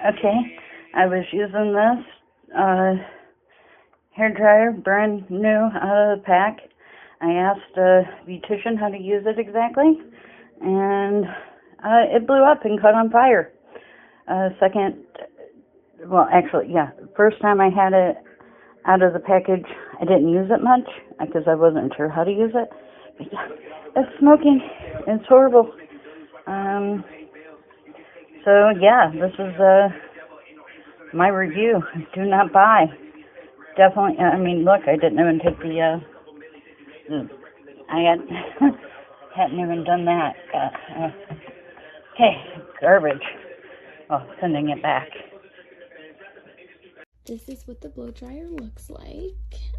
Okay, I was using this hair dryer, brand new out of the pack. I asked a beautician how to use it exactly, and it blew up and caught on fire. First time I had it out of the package, I didn't use it much because I wasn't sure how to use it. But yeah, it's smoking. It's horrible. So yeah, this is my review. Do not buy. Definitely. I mean, look, I didn't even take hadn't even done that. Okay, garbage. Oh, sending it back. This is what the blow dryer looks like.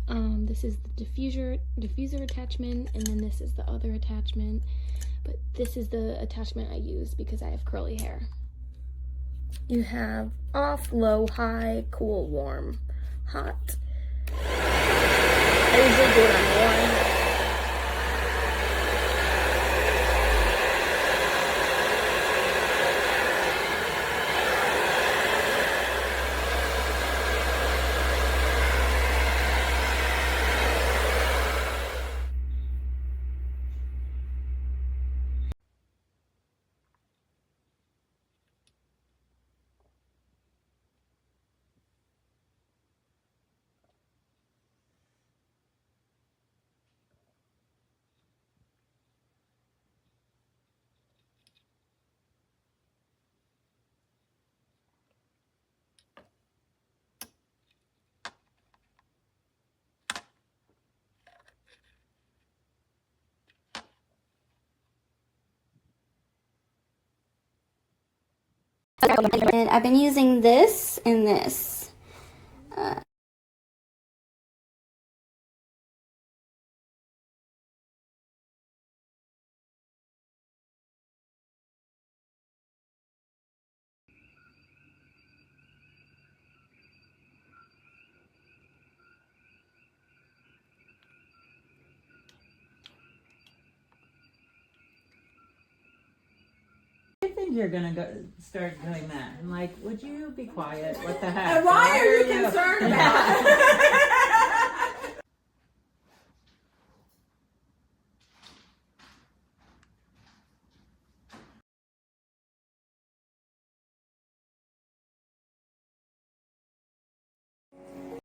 This is the diffuser attachment, and then this is the other attachment. But this is the attachment I use because I have curly hair. You have off, low, high, cool, warm, hot. I usually do it on one. And I've been using this and this. I think you're gonna start doing that. I'm like, would you be quiet? What the heck? And why are you concerned about it?